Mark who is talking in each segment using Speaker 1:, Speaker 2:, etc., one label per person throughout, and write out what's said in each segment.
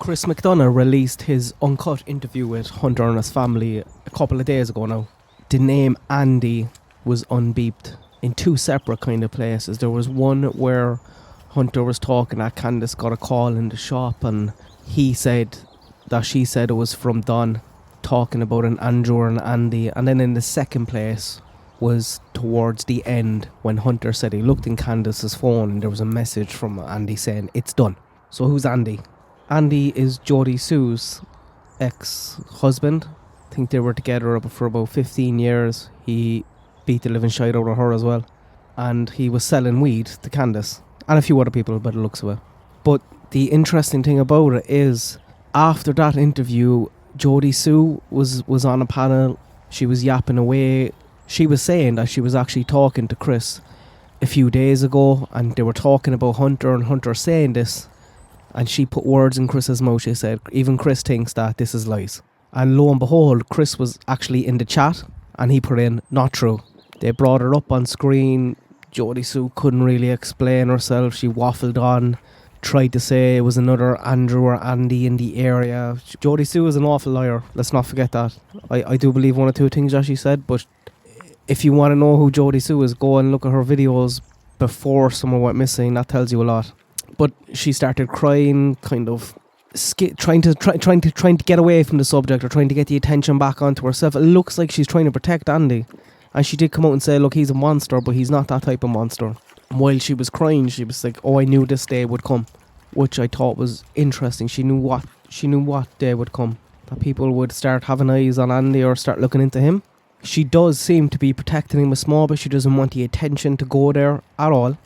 Speaker 1: Chris McDonough released his uncut interview with Hunter and his family a couple of days ago now. The name Andy was unbeeped in two separate kind of places. There was one where Hunter was talking that Candace got a call in the shop and he said that she said it was from Don, talking about an Andrew and Andy. And then in the second place was towards the end when Hunter said he looked in Candace's phone and there was a message from Andy saying it's done. So who's Andy? Andy is Jody Sue's ex-husband. I think they were together for about 15 years. He beat the living shite out of her as well. And he was selling weed to Candace and a few other people by the looks of it. But the interesting thing about it is, after that interview, Jody Sue was on a panel. She was yapping away. She was saying that she was actually talking to Chris a few days ago and they were talking about Hunter and Hunter saying this. And she put words in Chris's mouth. She said, even Chris thinks that this is lies. And lo and behold, Chris was actually in the chat and he put in, not true. They brought her up on screen. Jody Sue couldn't really explain herself. She waffled on, tried to say it was another Andrew or Andy in the area. Jody Sue is an awful liar. Let's not forget that. I do believe one or two things that she said, but if you want to know who Jody Sue is, go and look at her videos before someone went missing. That tells you a lot. But she started crying, kind of trying to get away from the subject or trying to get the attention back onto herself. It looks like she's trying to protect Andy. And she did come out and say, look, he's a monster, but he's not that type of monster. And while she was crying, she was like, oh, I knew this day would come, which I thought was interesting. She knew what day would come, that people would start having eyes on Andy or start looking into him. She does seem to be protecting him a small bit. She doesn't want the attention to go there at all.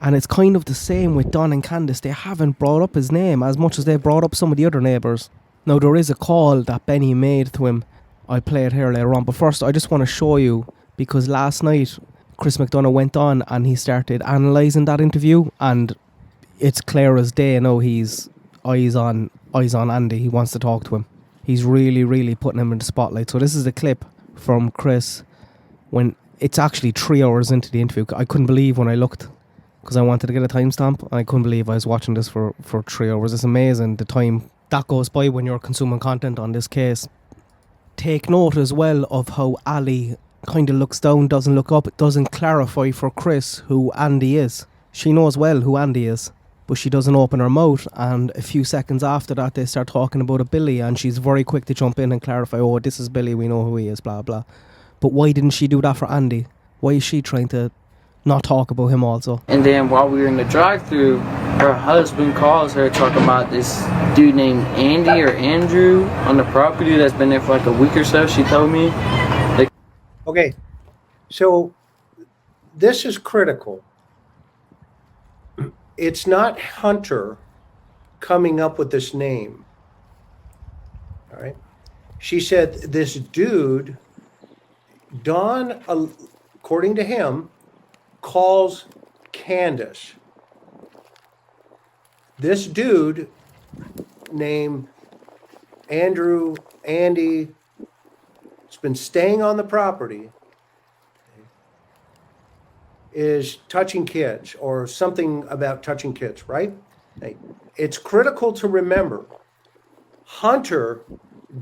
Speaker 1: And it's kind of the same with Don and Candace. They haven't brought up his name as much as they brought up some of the other neighbours. Now, there is a call that Benny made to him. I'll play it here later on. But first, I just want to show you, because last night, Chris McDonough went on and he started analysing that interview. And it's clear as day, he's eyes on Andy. He wants to talk to him. He's really, really putting him in the spotlight. So this is a clip from Chris when it's actually 3 hours into the interview. I couldn't believe when I looked, because I wanted to get a timestamp, and I couldn't believe I was watching this for 3 hours. It's amazing the time that goes by when you're consuming content on this case. Take note as well of how Ali kind of looks down, doesn't look up, doesn't clarify for Chris who Andy is. She knows well who Andy is, but she doesn't open her mouth, and a few seconds after that they start talking about a Billy, and she's very quick to jump in and clarify, oh, this is Billy, we know who he is, blah blah. But why didn't she do that for Andy? Why is she trying to not talk about him also?
Speaker 2: And then while we were in the drive-thru, her husband calls her talking about this dude named Andy or Andrew on the property that's been there for like a week or so, she told me.
Speaker 3: Okay, so this is critical. It's not Hunter coming up with this name. All right. She said this dude, Don, according to him, calls Candace. This dude named Andrew, Andy, has been staying on the property, is touching kids or something about touching kids, right? It's critical to remember, Hunter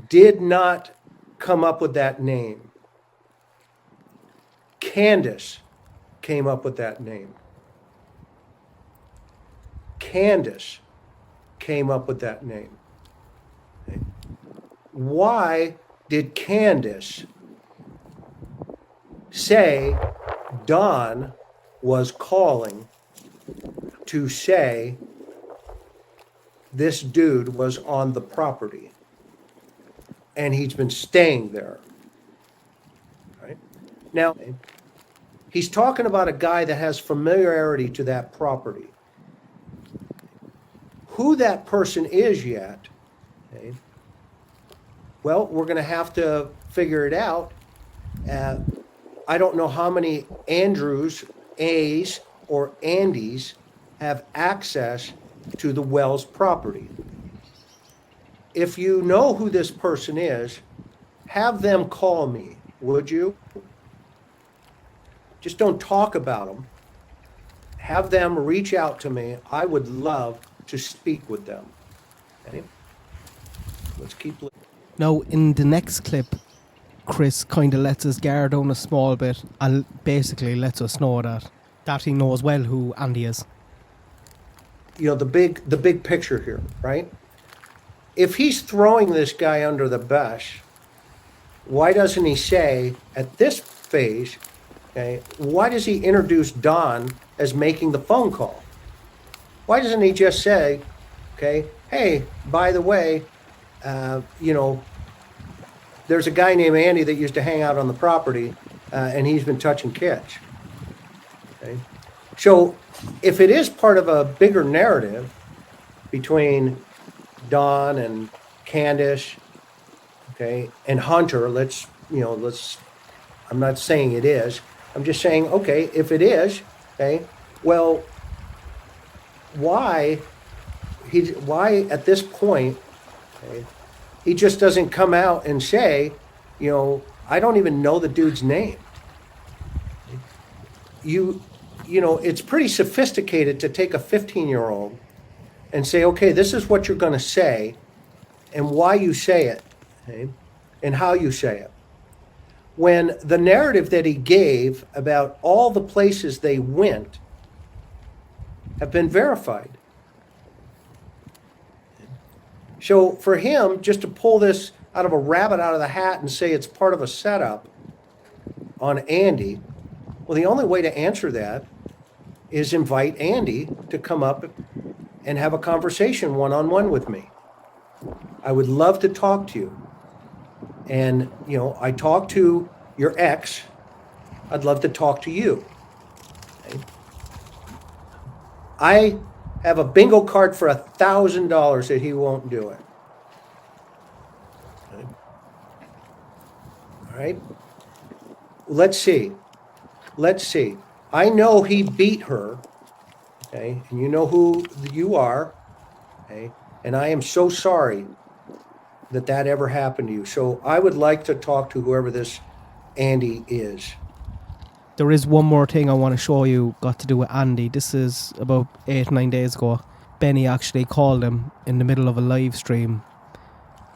Speaker 3: did not come up with that name. Candace came up with that name. Candace came up with that name. Why did Candace say Don was calling to say this dude was on the property and he's been staying there? Right? Now, he's talking about a guy that has familiarity to that property. Who that person is yet, okay, well, we're going to have to figure it out. I don't know how many Andrews, A's, or Andys have access to the Wells property. If you know who this person is, have them call me, would you? Just don't talk about them. Have them reach out to me. I would love to speak with them. Okay? keep listening.
Speaker 1: Now, in the next clip, Chris kind of lets his guard down a small bit and basically lets us know that he knows well who Andy is.
Speaker 3: You know, the big picture here, right? If he's throwing this guy under the bus, why doesn't he say at this phase, okay, why does he introduce Don as making the phone call? Why doesn't he just say, okay, hey, by the way, you know, there's a guy named Andy that used to hang out on the property, and he's been touching kids. Okay? So if it is part of a bigger narrative between Don and Candace, okay, and Hunter, I'm not saying it is. I'm just saying, okay, if it is, okay, well, why at this point, okay, he just doesn't come out and say, you know, I don't even know the dude's name. You know, it's pretty sophisticated to take a 15-year-old and say, okay, this is what you're going to say and why you say it, okay, and how you say it. When the narrative that he gave about all the places they went have been verified. So for him just to pull this out of a rabbit out of the hat and say it's part of a setup on Andy, well, the only way to answer that is invite Andy to come up and have a conversation one-on-one with me. I would love to talk to you. And, you know, I talked to your ex. I'd love to talk to you. Okay? I have a bingo card for $1,000 that he won't do it. Okay? All right? Let's see. I know he beat her, okay? And you know who you are, okay? And I am so sorry that ever happened to you. So I would like to talk to whoever this Andy is.
Speaker 1: There is one more thing I want to show you, got to do with Andy. This is about 8-9 days ago. Benny actually called him in the middle of a live stream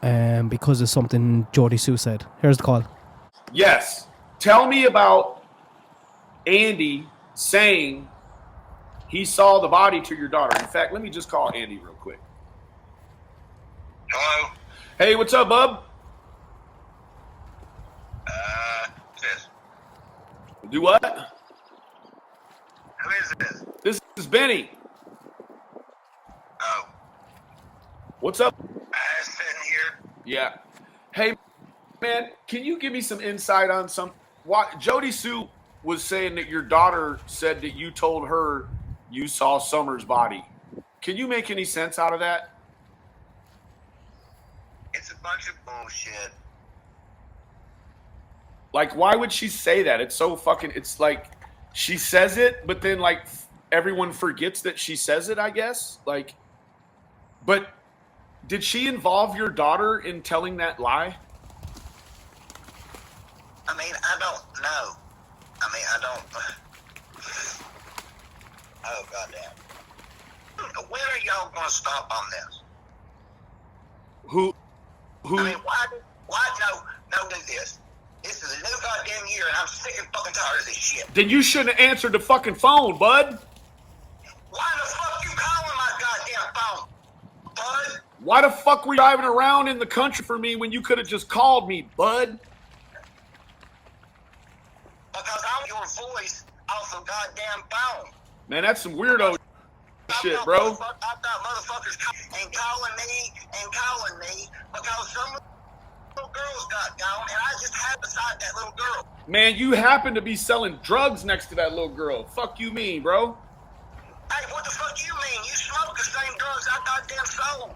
Speaker 1: because of something Jody Sue said. Here's the call.
Speaker 4: Yes. Tell me about Andy saying he saw the body to your daughter. In fact, let me just call Andy real quick.
Speaker 5: Hello?
Speaker 4: Hey, what's up, bub?
Speaker 5: This.
Speaker 4: Do what?
Speaker 5: Who is this?
Speaker 4: This is Benny.
Speaker 5: Oh,
Speaker 4: What's up?
Speaker 5: sitting here.
Speaker 4: Yeah. Hey, man, can you give me some insight on why Jody Sue was saying that your daughter said that you told her you saw Summer's body. Can you make any sense out of that?
Speaker 5: It's a bunch of bullshit.
Speaker 4: Like, why would she say that? It's so fucking, it's like she says it, but then like everyone forgets that she says it, I guess. Like, but did she involve your daughter in telling that lie?
Speaker 5: I mean, I don't know. I don't. Oh, goddamn. When are y'all going to stop on this?
Speaker 4: Who?
Speaker 5: I mean, why no, do this. This is a new goddamn year, and I'm sick and fucking tired of this shit.
Speaker 4: Then you shouldn't have answered the fucking phone, bud.
Speaker 5: Why the fuck you calling my goddamn phone, bud?
Speaker 4: Why the fuck were you driving around in the country for me when you could have just called me, bud?
Speaker 5: Because I'm your voice off the goddamn phone.
Speaker 4: Man, that's some weirdo shit, bro.
Speaker 5: I've got motherfuckers calling me because some little girls got gone, and I just had beside that little girl.
Speaker 4: Man, you happen to be selling drugs next to that little girl. Fuck you mean, bro?
Speaker 5: Hey, what the fuck you mean? You smoke the same drugs I goddamn sold.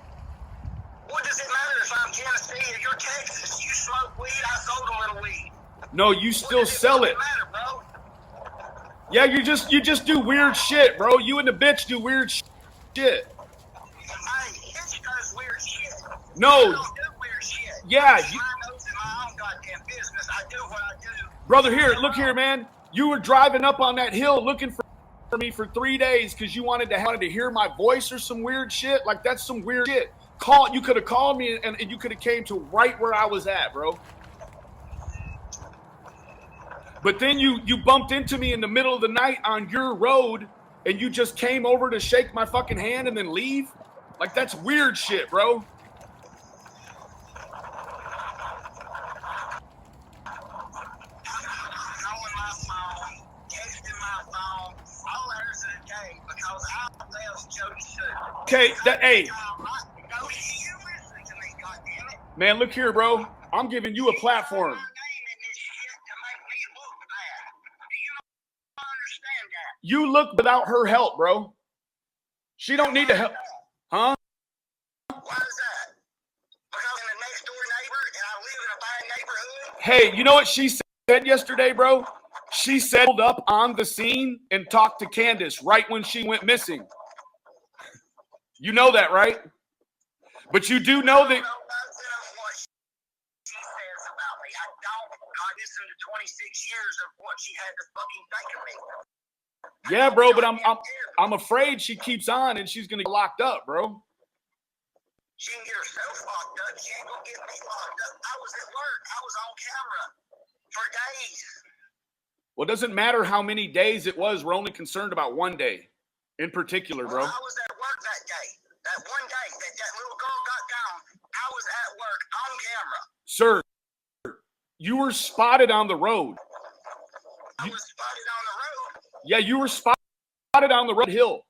Speaker 5: What does it matter if I'm Tennessee or you're Texas? You smoke weed, I sold a little weed.
Speaker 4: No, you still sell it.
Speaker 5: Matter, bro?
Speaker 4: Yeah, you just do weird shit, bro. You and the bitch do weird shit.
Speaker 5: Hey, bitch does weird shit.
Speaker 4: No.
Speaker 5: I don't do weird shit.
Speaker 4: Yeah.
Speaker 5: I knows in my own goddamn business. I do what I do.
Speaker 4: Brother, here, look here, man. You were driving up on that hill looking for me for 3 days because you wanted to hear my voice or some weird shit. Like, that's some weird shit. You could have called me and you could have came to right where I was at, bro. But then you bumped into me in the middle of the night on your road and you just came over to shake my fucking hand and then leave? Like, that's weird shit, bro. Okay, hey. Man, look here, bro. I'm giving you a platform. You look without her help, bro. She don't need to help. Huh?
Speaker 5: Why is that? Because I'm the next door neighbor and I live in a bad neighborhood?
Speaker 4: Hey, you know what she said yesterday, bro? She settled up on the scene and talked to Candace right when she went missing. You know that, right? But you do know that.
Speaker 5: I listened to 26 years of what she had to fucking think of me.
Speaker 4: Yeah, bro, but I'm afraid she keeps on and she's gonna get locked up, bro.
Speaker 5: She can get herself locked up. She ain't gonna get me locked up. I was at work. I was on camera for days.
Speaker 4: Well, it doesn't matter how many days it was. We're only concerned about one day in particular, bro.
Speaker 5: Well, I was at work that day. That one day that little girl got down, I was at work on camera.
Speaker 4: Sir, you were spotted on the road.
Speaker 5: I was spotted on the road.
Speaker 4: Yeah, you were spotted on the road hill.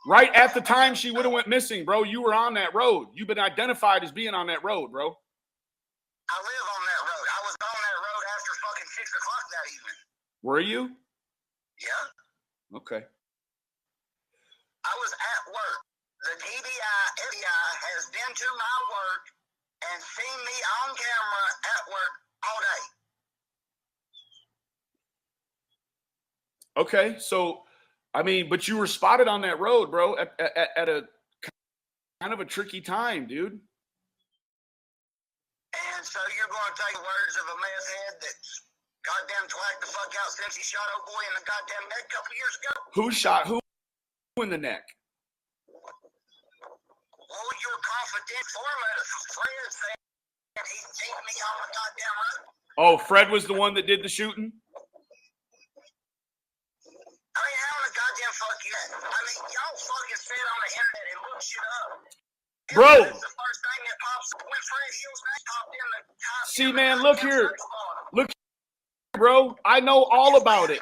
Speaker 4: Right at the time she would have went missing, bro. You were on that road. You've been identified as being on that road, bro.
Speaker 5: I live on that road. I was on that road after fucking 6 o'clock that evening.
Speaker 4: Were you?
Speaker 5: Yeah.
Speaker 4: Okay.
Speaker 5: I was at work. The FBI has been to my work and seen me on camera at work all day.
Speaker 4: Okay, so, I mean, but you were spotted on that road, bro, at a kind of a tricky time, dude.
Speaker 5: And so you're going to take the words of a meth head that's goddamn twacked the fuck out since he shot old boy in the goddamn neck a couple years ago?
Speaker 4: Who shot who in the neck?
Speaker 5: Well, your confident informant, Fred, said he seen me on the goddamn road.
Speaker 4: Oh, Fred was the one that did the shooting?
Speaker 5: I mean, how in the goddamn fuck you at? I mean, y'all fucking sit on the internet and look shit up.
Speaker 4: Bro.
Speaker 5: That's the first thing that pops up when Fred Hill's name popped in the top.
Speaker 4: See, man, look here. Look here, bro. I know all about it.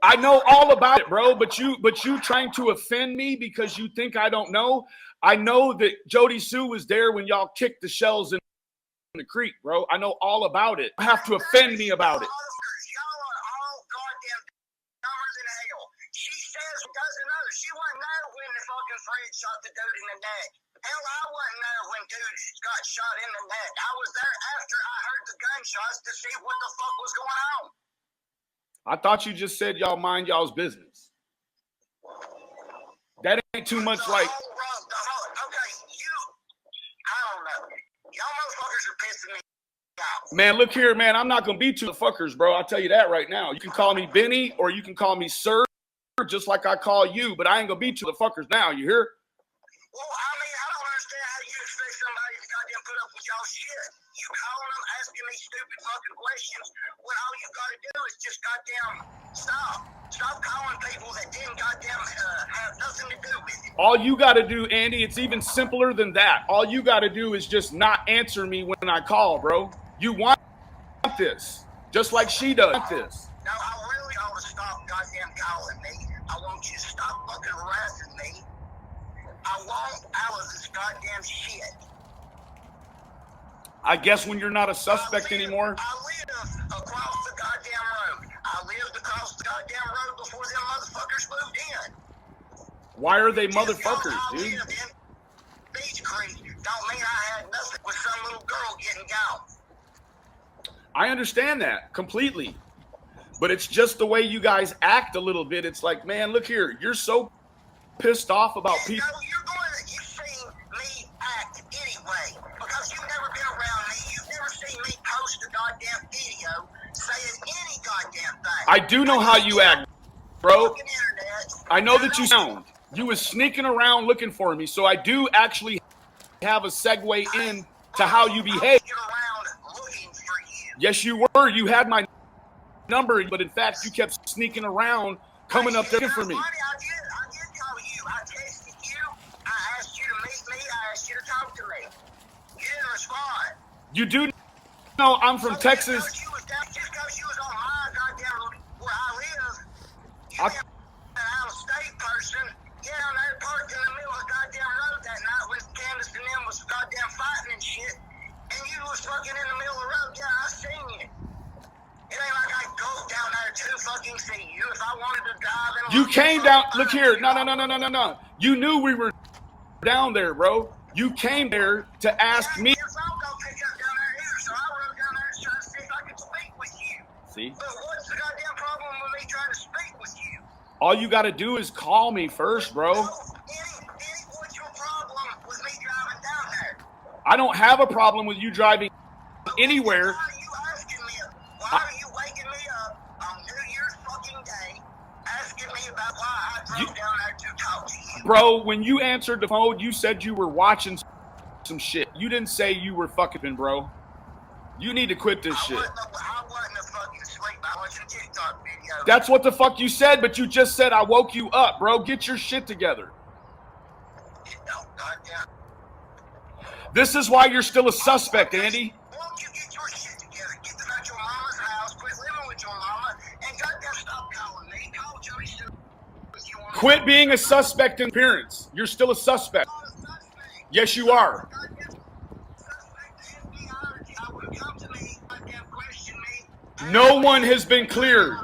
Speaker 4: I know all about it, bro, but you trying to offend me because you think I don't know. I know that Jody Sue was there when y'all kicked the shells in the creek, bro. I know all about it. You have to offend me about it.
Speaker 5: Y'all are all goddamn numbers in hell. She says doesn't know. She wasn't there when the fucking Fred shot the dude in the neck. Hell, I wasn't there when dude got shot in the neck. I was there after I heard the gunshots to see what the fuck was going on.
Speaker 4: I thought you just said y'all mind y'all's business. That ain't too much like.
Speaker 5: Okay, I don't know. Y'all motherfuckers are pissing me out.
Speaker 4: Man, look here, man. I'm not gonna be two fuckers, bro. I'll tell you that right now. You can call me Benny or you can call me Sir, just like I call you, but I ain't gonna be two fuckers now. You hear?
Speaker 5: Well, I mean, I don't understand how you expect somebody to goddamn put up with y'all shit. You calling them, asking me stupid fucking questions, when all you gotta do is just goddamn stop. Stop calling people that didn't goddamn have nothing to do with it.
Speaker 4: All you gotta do, Andy, it's even simpler than that. All you gotta do is just not answer me when I call, bro. You want this, just like she does this.
Speaker 5: No, I really ought to stop goddamn calling me. I want you to stop fucking harassing me. I want out of this goddamn shit.
Speaker 4: I guess when you're not a suspect anymore.
Speaker 5: I live across the goddamn road. I lived across the goddamn road before them motherfuckers moved in.
Speaker 4: Why are they motherfuckers, dude?
Speaker 5: I live in Beach Creek. Don't mean I had nothing with some little girl getting gouged.
Speaker 4: I understand that completely. But it's just the way you guys act a little bit. It's like, man, look here. You're so pissed off about people.
Speaker 5: No, you've seen me act anyway. Because you've never been around me. You've never seen me post a goddamn video saying any goddamn thing.
Speaker 4: I do know how you act, bro.
Speaker 5: Internet.
Speaker 4: I know that you sound. You was sneaking around looking for me, so I do actually have a segue in to how you behave. Yes, you were. You had my number, but in fact, you kept sneaking around, coming up there for me.
Speaker 5: I did call you. I texted you. I asked you to meet me. I asked you to talk to me. You didn't respond.
Speaker 4: You do know I'm from Texas.
Speaker 5: Just because you was on my goddamn where I live, you an out-of-state person. Yeah, I'm there parked in the middle of the goddamn road that night when Candace and them was goddamn fighting and shit. And you was fucking in the middle of the road. Yeah, I seen you. It ain't like I go down there to fucking see you. If I wanted to drive in.
Speaker 4: You came down. Look here. No. You knew we were down there, bro. You came there to ask me.
Speaker 5: Yes, I'll go pick up down there either. So I rode down there and tried to see if I could speak with you.
Speaker 4: See?
Speaker 5: But what's the goddamn problem with me trying to speak with you?
Speaker 4: All you got to do is call me first, bro.
Speaker 5: What's your problem with me driving down there?
Speaker 4: I don't have a problem with you driving anywhere.
Speaker 5: Why are you asking me? Why are you waking me up on New Year's fucking day asking me about why I drove down there to talk to you?
Speaker 4: Bro, when you answered the phone, you said you were watching some shit. You didn't say you were fucking, bro. You need to quit this shit.
Speaker 5: I wasn't a fucking sleep. I watched a TikTok video.
Speaker 4: That's what the fuck you said, but you just said I woke you up, bro. Get your shit together.
Speaker 5: No, goddamn.
Speaker 4: This is why you're still a suspect, Andy.
Speaker 5: Won't you get your shit together? Get them out your mama's house, quit living with your mama, and goddamn stop calling me. Call Joey Sue.
Speaker 4: Quit being a suspect in appearance. You're still a suspect. Yes, you are. No one has been cleared.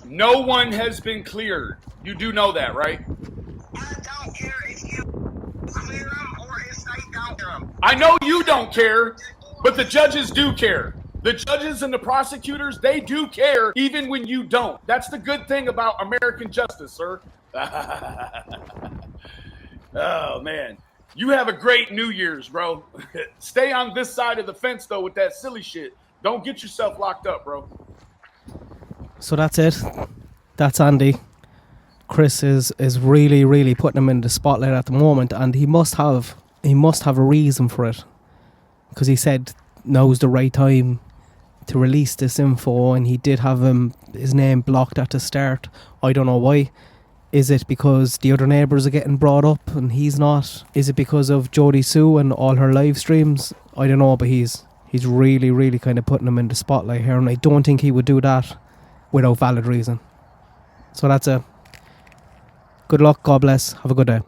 Speaker 4: No one has been cleared. You do know that, right?
Speaker 5: I don't care if you clear them or if they don't clear them.
Speaker 4: I know you don't care, but the judges do care. The judges and the prosecutors, they do care even when you don't. That's the good thing about American justice, sir. Oh, man. You have a great New Year's, bro. Stay on this side of the fence, though, with that silly shit. Don't get yourself locked up, bro.
Speaker 1: So that's it. That's Andy. Chris is really, really putting him in the spotlight at the moment, and he must have a reason for it, because he said now's the right time to release this info, and he did have his name blocked at the start. I don't know why. Is it because the other neighbours are getting brought up and he's not? Is it because of Jodie Sue and all her live streams? I don't know, but he's really, really kind of putting him in the spotlight here, and I don't think he would do that without valid reason. So that's it. Good luck, God bless, have a good day.